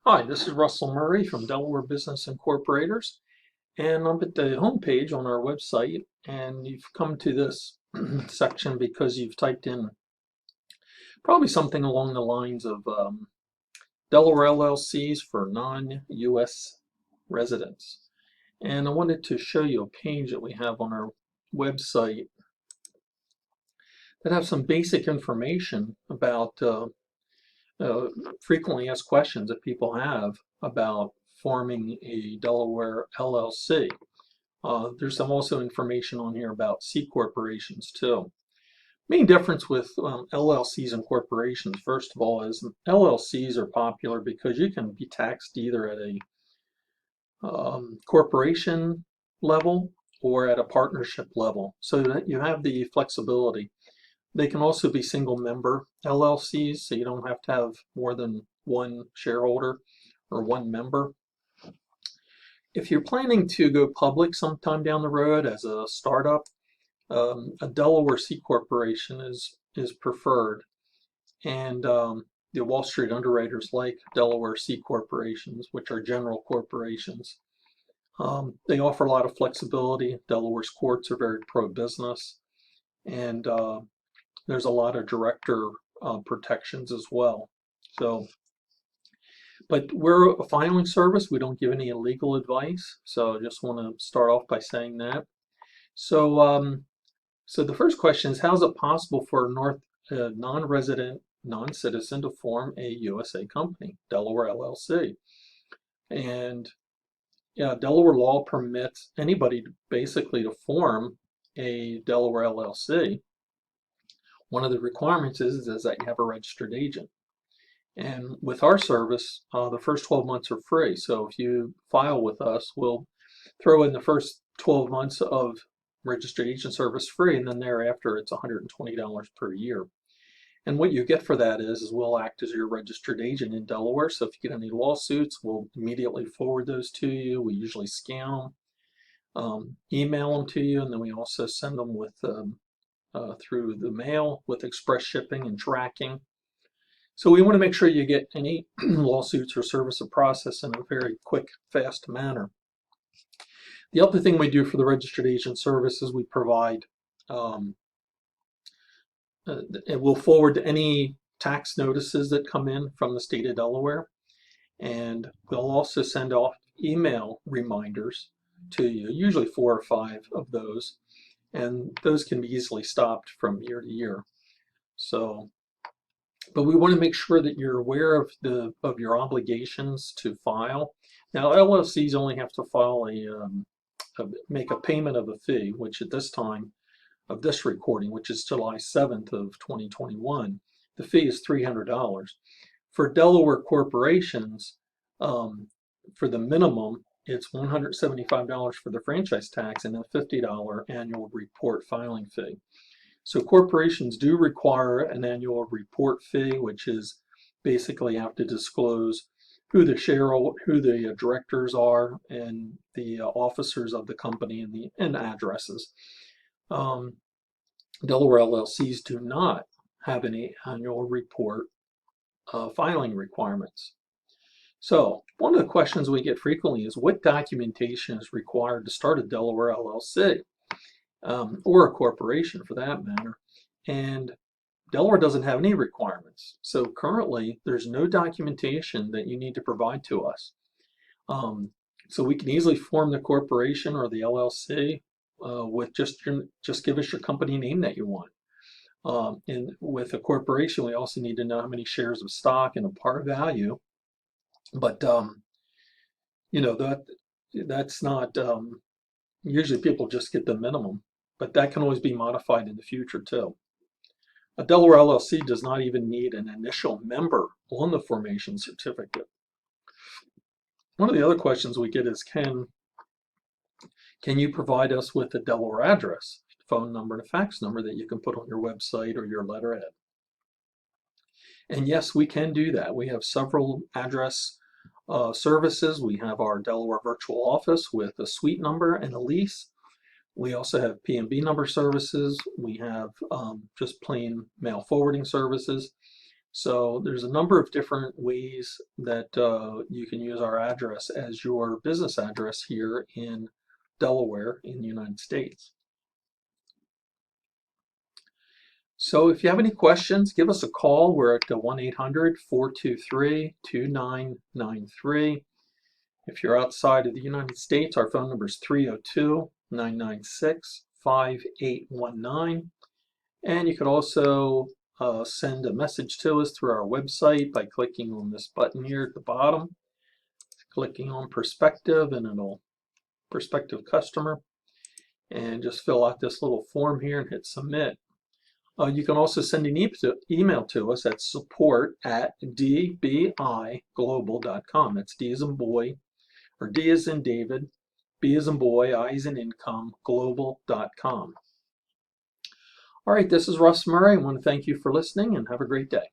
Hi, this is Russell Murray from Delaware Business Incorporators, and I'm at the home page on our website, and you've come to this section because you've typed in probably something along the lines of Delaware LLCs for non-U.S. residents. And I wanted to show you a page that we have on our website that has some basic information about frequently asked questions that people have about forming a Delaware LLC. There's some also information on here about C corporations too. Main difference with LLCs and corporations, first of all, is LLCs are popular because you can be taxed either at a corporation level or at a partnership level, so that you have the flexibility. They can also be single member LLCs, so you don't have to have more than one shareholder or one member. If you're planning to go public sometime down the road as a startup, a Delaware C corporation is preferred, and the Wall Street underwriters like Delaware C corporations, which are general corporations. They offer a lot of flexibility. Delaware's courts are very pro-business, and there's a lot of director protections as well. So, but we're a filing service. We don't give any legal advice. So I just want to start off by saying that. So, so the first question is, how is it possible for a non-resident, non-citizen to form a USA company, Delaware LLC? And yeah, Delaware law permits anybody basically to form a Delaware LLC. One of the requirements is that you have a registered agent. And with our service, the first 12 months are free. So if you file with us, we'll throw in the first 12 months of registered agent service free, and then thereafter it's $120 per year. And what you get for that is we'll act as your registered agent in Delaware. So if you get any lawsuits, we'll immediately forward those to you. We usually scan them, email them to you, and then we also send them with through the mail with express shipping and tracking. So we want to make sure you get any lawsuits or service of process in a very quick, fast manner. The other thing we do for the registered agent service is we provide, we'll forward any tax notices that come in from the state of Delaware, and we'll also send off email reminders to you, usually 4 or 5 of those, and those can be easily stopped from year to year. So, but we want to make sure that you're aware of your obligations to file. Now, LLCs only have to file make a payment of a fee, which at this time of this recording, which is July 7th of 2021, the fee is $300. For Delaware corporations, for the minimum, it's $175 for the franchise tax and a $50 annual report filing fee. So corporations do require an annual report fee, which is basically have to disclose who the directors are and the officers of the company and addresses. Delaware LLCs do not have any annual report filing requirements. So one of the questions we get frequently is, what documentation is required to start a Delaware LLC? Or a corporation for that matter. And Delaware doesn't have any requirements. So currently, there's no documentation that you need to provide to us. So we can easily form the corporation or the LLC with just give us your company name that you want. And with a corporation, we also need to know how many shares of stock and a par value. But you know, that's not usually people just get the minimum, but that can always be modified in the future too. A Delaware LLC does not even need an initial member on the formation certificate. One of the other questions we get is, can you provide us with a Delaware address, phone number, and a fax number that you can put on your website or your letterhead? And yes, we can do that. We have several address services. We have our Delaware virtual office with a suite number and a lease. We also have P&B number services. We have just plain mail forwarding services. So there's a number of different ways that you can use our address as your business address here in Delaware in the United States. So if you have any questions, give us a call. We're at 1-800-423-2993. If you're outside of the United States, our phone number is 302-996-5819. And you can also send a message to us through our website by clicking on this button here at the bottom, clicking on Perspective, and it'll Prospective Customer, and just fill out this little form here and hit Submit. You can also send an email to us at support@dbiglobal.com. That's D as in boy, or D as in David, B as in boy, I as in income, global.com. All right, this is Russ Murray. I want to thank you for listening and have a great day.